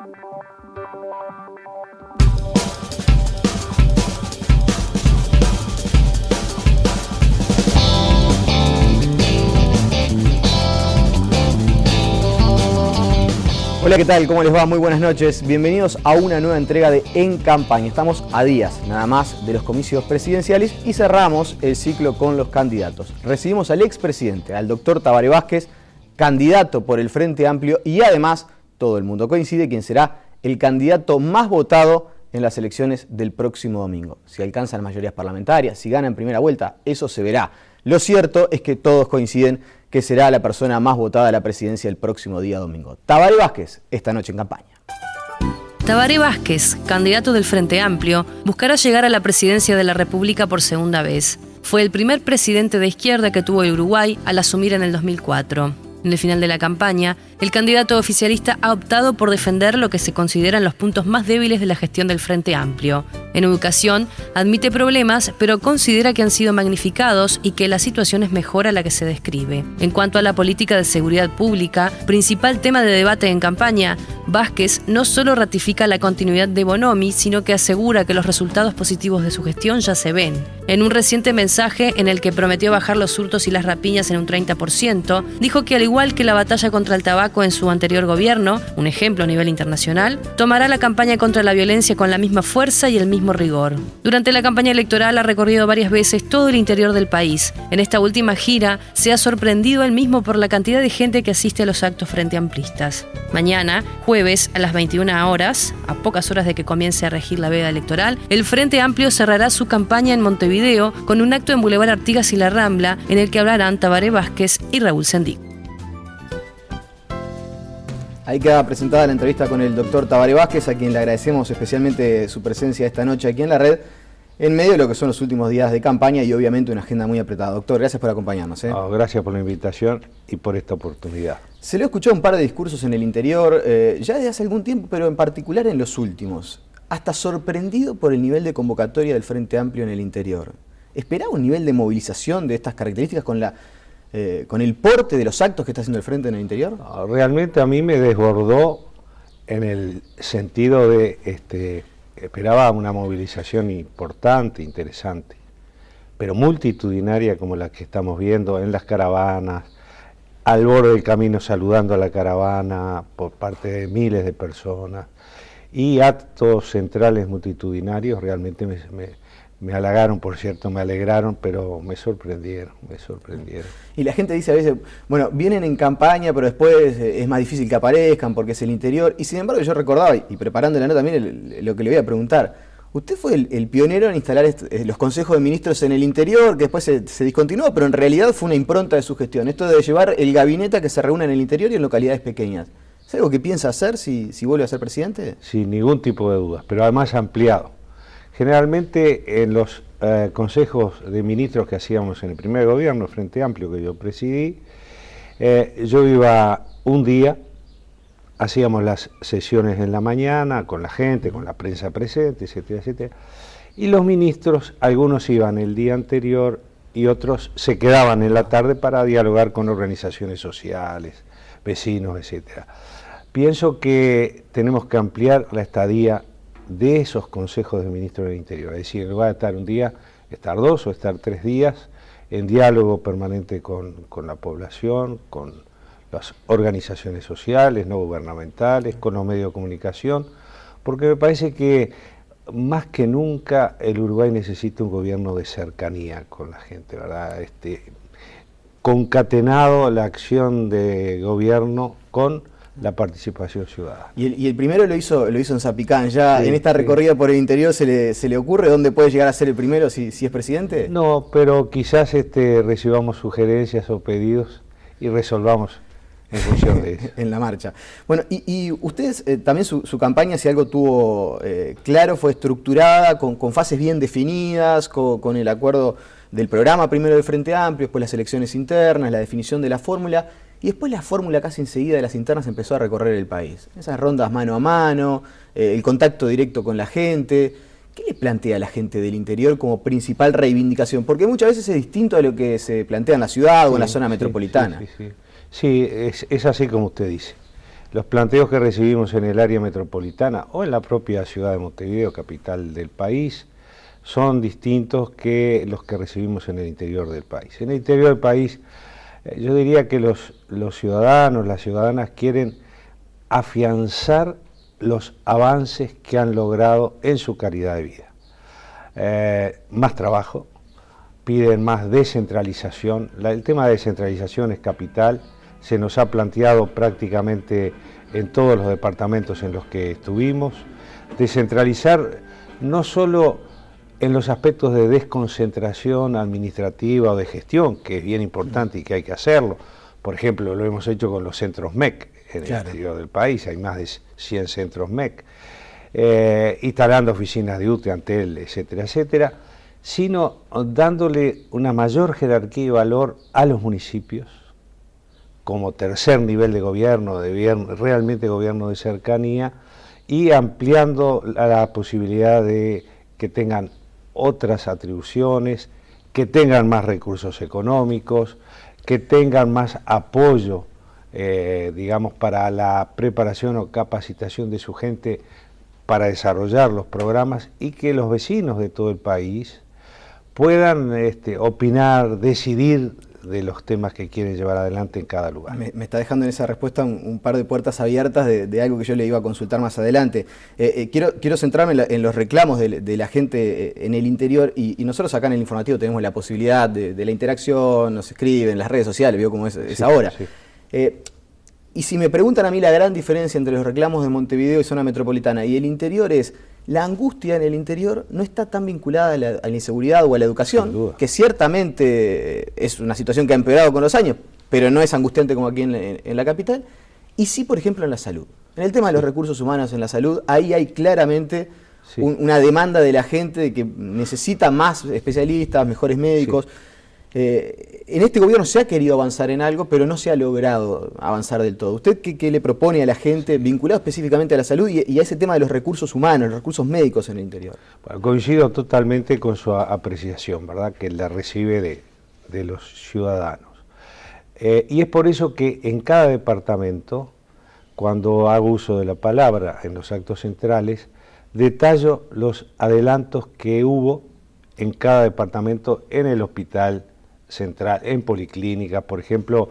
Hola, ¿qué tal? ¿Cómo les va? Muy buenas noches. Bienvenidos a una nueva entrega de En Campaña. Estamos a días, nada más, de los comicios presidenciales y cerramos el ciclo con los candidatos. Recibimos al expresidente, al doctor Tabaré Vázquez, candidato por el Frente Amplio y además, todo el mundo coincide, quien será el candidato más votado en las elecciones del próximo domingo. Si alcanzan mayorías parlamentarias, si gana en primera vuelta, eso se verá. Lo cierto es que todos coinciden que será la persona más votada a la presidencia el próximo día domingo. Tabaré Vázquez, esta noche en campaña. Tabaré Vázquez, candidato del Frente Amplio, buscará llegar a la presidencia de la República por segunda vez. Fue el primer presidente de izquierda que tuvo el Uruguay al asumir en el 2004. En el final de la campaña, el candidato oficialista ha optado por defender lo que se consideran los puntos más débiles de la gestión del Frente Amplio. En educación, admite problemas, pero considera que han sido magnificados y que la situación es mejor a la que se describe. En cuanto a la política de seguridad pública, principal tema de debate en campaña, Vázquez no solo ratifica la continuidad de Bonomi, sino que asegura que los resultados positivos de su gestión ya se ven. En un reciente mensaje en el que prometió bajar los hurtos y las rapiñas en un 30%, dijo que al igual que la batalla contra el tabaco en su anterior gobierno, un ejemplo a nivel internacional, tomará la campaña contra la violencia con la misma fuerza y el mismo rigor. Durante la campaña electoral ha recorrido varias veces todo el interior del país. En esta última gira se ha sorprendido él mismo por la cantidad de gente que asiste a los actos frente amplistas. Mañana, jueves, a las 21 horas, a pocas horas de que comience a regir la veda electoral, el Frente Amplio cerrará su campaña en Montevideo con un acto en Boulevard Artigas y La Rambla en el que hablarán Tabaré Vázquez y Raúl Sendic. Ahí queda presentada la entrevista con el doctor Tabaré Vázquez, a quien le agradecemos especialmente su presencia esta noche aquí en la red, en medio de lo que son los últimos días de campaña y obviamente una agenda muy apretada. Doctor, gracias por acompañarnos. Gracias por la invitación y por esta oportunidad. Se le escuchó un par de discursos en el interior, ya desde hace algún tiempo, pero en particular en los últimos. Hasta sorprendido por el nivel de convocatoria del Frente Amplio en el interior. ¿Esperaba un nivel de movilización de estas características con el porte de los actos que está haciendo el Frente en el interior? Realmente a mí me desbordó en el sentido de, esperaba una movilización importante, interesante, pero multitudinaria como la que estamos viendo en las caravanas, al borde del camino saludando a la caravana por parte de miles de personas, y actos centrales multitudinarios. Realmente me halagaron, por cierto, me alegraron, pero me sorprendieron. Y la gente dice a veces, bueno, vienen en campaña, pero después es más difícil que aparezcan porque es el interior. Y sin embargo yo recordaba, y preparando la nota también, lo que le voy a preguntar. Usted fue el pionero en instalar los consejos de ministros en el interior, que después se discontinuó, pero en realidad fue una impronta de su gestión. Esto de llevar el gabinete a que se reúna en el interior y en localidades pequeñas. ¿Es algo que piensa hacer si vuelve a ser presidente? Sin ningún tipo de dudas, pero además ampliado. Generalmente en los consejos de ministros que hacíamos en el primer gobierno, el Frente Amplio que yo presidí, yo iba un día, hacíamos las sesiones en la mañana con la gente, con la prensa presente, etcétera, etcétera, y los ministros, algunos iban el día anterior y otros se quedaban en la tarde para dialogar con organizaciones sociales, vecinos, etcétera. Pienso que tenemos que ampliar la estadía de esos consejos de ministros del Interior, es decir, en lugar de estar un día, estar 2 o estar 3 días en diálogo permanente con la población, con las organizaciones sociales, no gubernamentales, con los medios de comunicación, porque me parece que más que nunca el Uruguay necesita un gobierno de cercanía con la gente, ¿verdad? Concatenado la acción de gobierno con la participación ciudadana. Y el primero lo hizo en Zapicán. Ya sí, en esta recorrida por el interior se le ocurre dónde puede llegar a ser el primero si es presidente. No, pero quizás recibamos sugerencias o pedidos y resolvamos en función de eso. En la marcha. Bueno, y ustedes también su campaña, si algo tuvo claro, fue estructurada, con fases bien definidas, con el acuerdo del programa primero del Frente Amplio, después las elecciones internas, la definición de la fórmula. Y después la fórmula casi enseguida de las internas empezó a recorrer el país. Esas rondas mano a mano, el contacto directo con la gente. ¿Qué le plantea a la gente del interior como principal reivindicación? Porque muchas veces es distinto a lo que se plantea en la ciudad o en la zona metropolitana. Sí, es así como usted dice. los planteos que recibimos en el área metropolitana o en la propia ciudad de Montevideo, capital del país, son distintos que los que recibimos en el interior del país. En el interior del país, yo diría que los ciudadanos, las ciudadanas quieren afianzar los avances que han logrado en su calidad de vida. Más trabajo, piden más descentralización. El tema de descentralización es capital, se nos ha planteado prácticamente en todos los departamentos en los que estuvimos. Descentralizar no solo en los aspectos de desconcentración administrativa o de gestión, que es bien importante y que hay que hacerlo. Por ejemplo, lo hemos hecho con los centros MEC en el interior del país, hay más de 100 centros MEC, instalando oficinas de UTE, Antel, etcétera, etcétera, sino dándole una mayor jerarquía y valor a los municipios como tercer nivel de gobierno, realmente gobierno de cercanía, y ampliando la posibilidad de que tengan otras atribuciones, que tengan más recursos económicos, que tengan más apoyo, digamos, para la preparación o capacitación de su gente para desarrollar los programas, y que los vecinos de todo el país puedan opinar, decidir de los temas que quieren llevar adelante en cada lugar. Me está dejando en esa respuesta un par de puertas abiertas de algo que yo le iba a consultar más adelante. Quiero centrarme en los reclamos de la gente en el interior, y nosotros acá en el informativo tenemos la posibilidad de la interacción, nos escriben en las redes sociales, veo cómo es ahora. Sí. Y si me preguntan a mí la gran diferencia entre los reclamos de Montevideo y zona metropolitana y el interior es, la angustia en el interior no está tan vinculada a la inseguridad o a la educación, que ciertamente es una situación que ha empeorado con los años, pero no es angustiante como aquí en la capital, y sí, por ejemplo, en la salud. En el tema de los recursos humanos en la salud, ahí hay claramente una demanda de la gente de que necesita más especialistas, mejores médicos. Sí. En este gobierno se ha querido avanzar en algo, pero no se ha logrado avanzar del todo. ¿Usted qué le propone a la gente vinculado específicamente a la salud y a ese tema de los recursos humanos, los recursos médicos en el interior? Bueno, coincido totalmente con su apreciación, ¿verdad?, que la recibe de los ciudadanos. Y es por eso que en cada departamento, cuando hago uso de la palabra en los actos centrales, detallo los adelantos que hubo en cada departamento, en el hospital central, en policlínicas. Por ejemplo,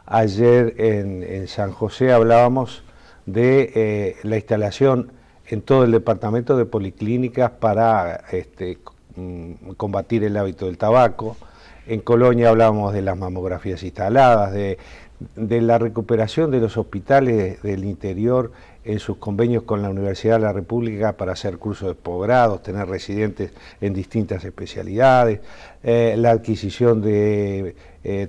ayer en San José hablábamos de la instalación en todo el departamento de policlínicas para combatir el hábito del tabaco. En Colonia hablábamos de las mamografías instaladas, de la recuperación de los hospitales del interior en sus convenios con la Universidad de la República para hacer cursos de posgrados, tener residentes en distintas especialidades, la adquisición de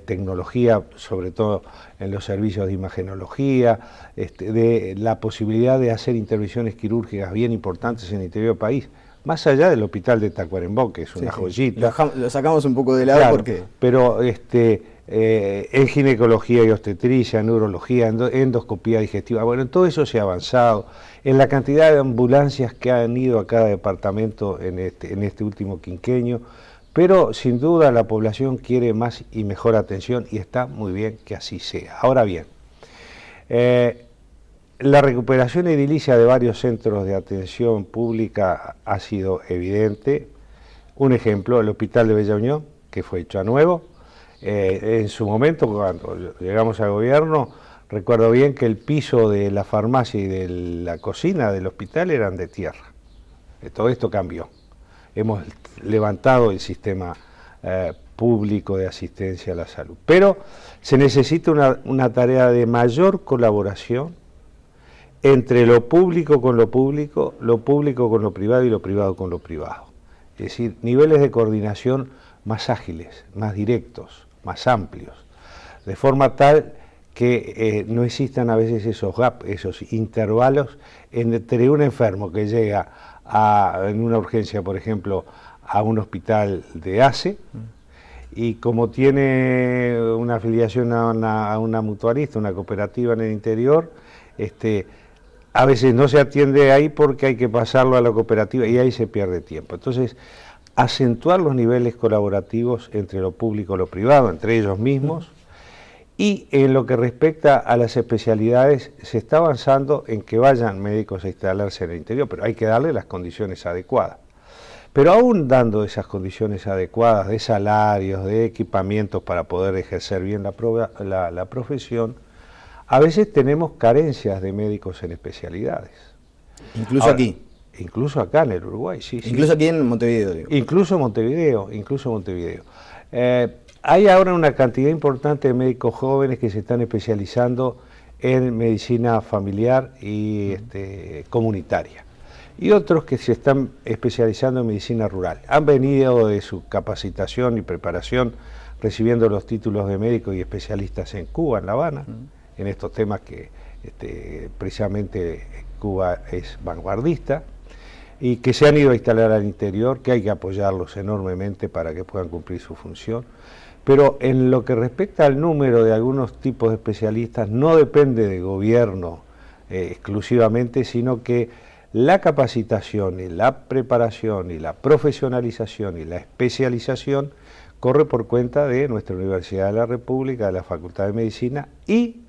tecnología, sobre todo en los servicios de imagenología, de la posibilidad de hacer intervenciones quirúrgicas bien importantes en el interior del país, más allá del hospital de Tacuarembó, que es una joyita. Lo sacamos un poco de lado, claro, porque... Pero en ginecología y obstetricia, en neurología, endoscopía digestiva, bueno, en todo eso se ha avanzado, en la cantidad de ambulancias que han ido a cada departamento en este último quinquenio, pero sin duda la población quiere más y mejor atención, y está muy bien que así sea. Ahora bien, la recuperación edilicia de varios centros de atención pública ha sido evidente. Un ejemplo, el Hospital de Bella Unión, que fue hecho a nuevo. En su momento, cuando llegamos al gobierno, recuerdo bien que el piso de la farmacia y de la cocina del hospital eran de tierra. Todo esto cambió. Hemos levantado el sistema público de asistencia a la salud. Pero se necesita una tarea de mayor colaboración entre lo público con lo público con lo privado y lo privado con lo privado. Es decir, niveles de coordinación más ágiles, más directos, más amplios, de forma tal que no existan a veces esos gaps, esos intervalos entre un enfermo que llega en una urgencia, por ejemplo, a un hospital de ACE, y como tiene una afiliación a una mutualista, una cooperativa en el interior, a veces no se atiende ahí porque hay que pasarlo a la cooperativa y ahí se pierde tiempo. Entonces, acentuar los niveles colaborativos entre lo público y lo privado, entre ellos mismos, Y en lo que respecta a las especialidades, se está avanzando en que vayan médicos a instalarse en el interior, pero hay que darle las condiciones adecuadas. Pero aún dando esas condiciones adecuadas de salarios, de equipamientos para poder ejercer bien la profesión, a veces tenemos carencias de médicos en especialidades. Incluso ahora, aquí. Incluso acá en el Uruguay, sí. Incluso aquí en Montevideo, digo. Incluso Montevideo. Hay ahora una cantidad importante de médicos jóvenes que se están especializando en medicina familiar y comunitaria. Y otros que se están especializando en medicina rural. Han venido de su capacitación y preparación recibiendo los títulos de médico y especialistas en Cuba, en La Habana, en estos temas que precisamente Cuba es vanguardista, y que se han ido a instalar al interior, que hay que apoyarlos enormemente para que puedan cumplir su función. Pero en lo que respecta al número de algunos tipos de especialistas, no depende del gobierno exclusivamente, sino que la capacitación y la preparación y la profesionalización y la especialización corre por cuenta de nuestra Universidad de la República, de la Facultad de Medicina y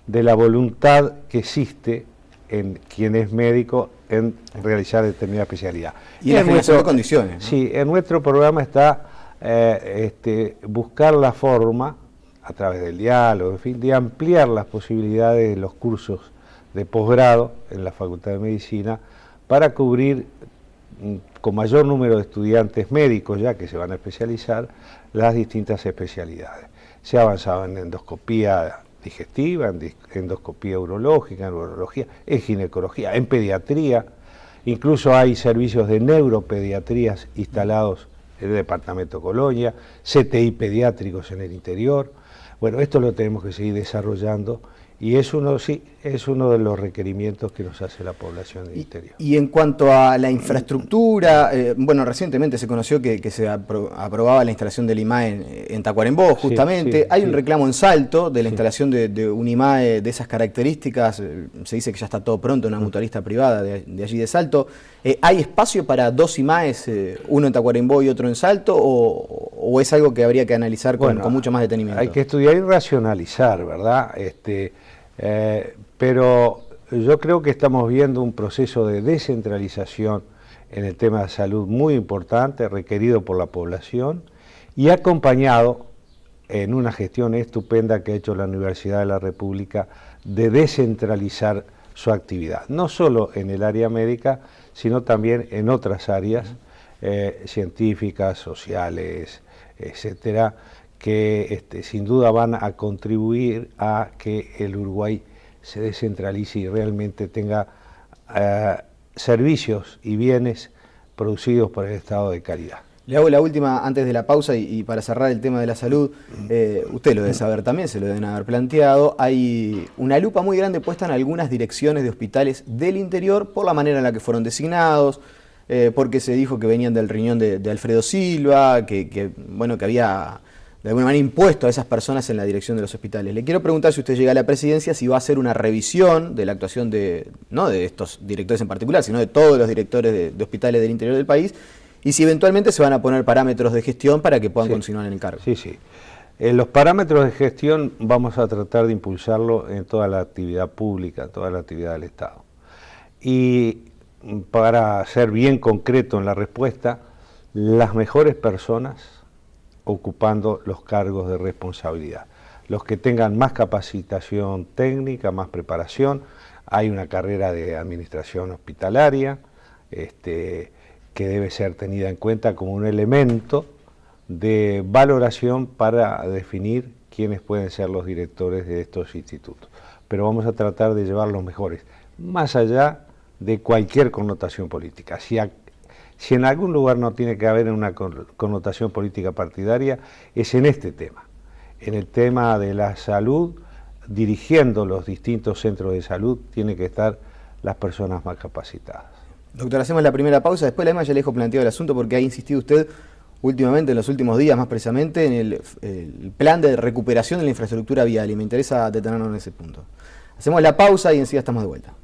de la voluntad que existe en quien es médico en realizar determinada especialidad. Y en nuestras condiciones, ¿no? Sí, en nuestro programa está buscar la forma, a través del diálogo, en fin, de ampliar las posibilidades de los cursos de posgrado en la Facultad de Medicina para cubrir con mayor número de estudiantes médicos, ya que se van a especializar, las distintas especialidades. Se ha avanzado en endoscopía digestiva, en endoscopía urológica, en urología, en ginecología, en pediatría. Incluso hay servicios de neuropediatrías instalados en el departamento Colonia, CTI pediátricos en el interior. Bueno, esto lo tenemos que seguir desarrollando y es uno de los requerimientos que nos hace la población del interior. Y en cuanto a la infraestructura, bueno, recientemente se conoció que se aprobaba la instalación del IMAE en Tacuarembó, justamente. Hay un reclamo en Salto de la instalación de un IMAE de esas características. Se dice que ya está todo pronto, una mutualista privada de allí de Salto. ¿Hay espacio para dos IMAEs, uno en Tacuarembó y otro en Salto, o es algo que habría que analizar con mucho más detenimiento? Hay que estudiar y racionalizar, ¿verdad? Pero yo creo que estamos viendo un proceso de descentralización en el tema de salud muy importante, requerido por la población y acompañado en una gestión estupenda que ha hecho la Universidad de la República de descentralizar su actividad, no solo en el área médica, sino también en otras áreas científicas, sociales, etcétera, que sin duda van a contribuir a que el Uruguay se descentralice y realmente tenga servicios y bienes producidos por el Estado de calidad. Le hago la última antes de la pausa y para cerrar el tema de la salud. Usted lo debe saber también, se lo deben haber planteado. Hay una lupa muy grande puesta en algunas direcciones de hospitales del interior por la manera en la que fueron designados, porque se dijo que venían del riñón de Alfredo Silva, que había de alguna manera impuesto a esas personas en la dirección de los hospitales. Le quiero preguntar, si usted llega a la presidencia, si va a hacer una revisión de la actuación no de estos directores en particular, sino de todos los directores de hospitales del interior del país, y si eventualmente se van a poner parámetros de gestión para que puedan continuar en el cargo. Sí. Los parámetros de gestión vamos a tratar de impulsarlo en toda la actividad pública, toda la actividad del Estado. Y para ser bien concreto en la respuesta, las mejores personas ocupando los cargos de responsabilidad. Los que tengan más capacitación técnica, más preparación. Hay una carrera de administración hospitalaria que debe ser tenida en cuenta como un elemento de valoración para definir quiénes pueden ser los directores de estos institutos. Pero vamos a tratar de llevar los mejores, más allá de cualquier connotación política. Si en algún lugar no tiene que haber una connotación política partidaria, es en este tema, en el tema de la salud, dirigiendo los distintos centros de salud, tienen que estar las personas más capacitadas. Doctor, hacemos la primera pausa, después la ya le dejo planteado el asunto porque ha insistido usted últimamente, en los últimos días más precisamente, en el plan de recuperación de la infraestructura vial y me interesa detenernos en ese punto. Hacemos la pausa y enseguida estamos de vuelta.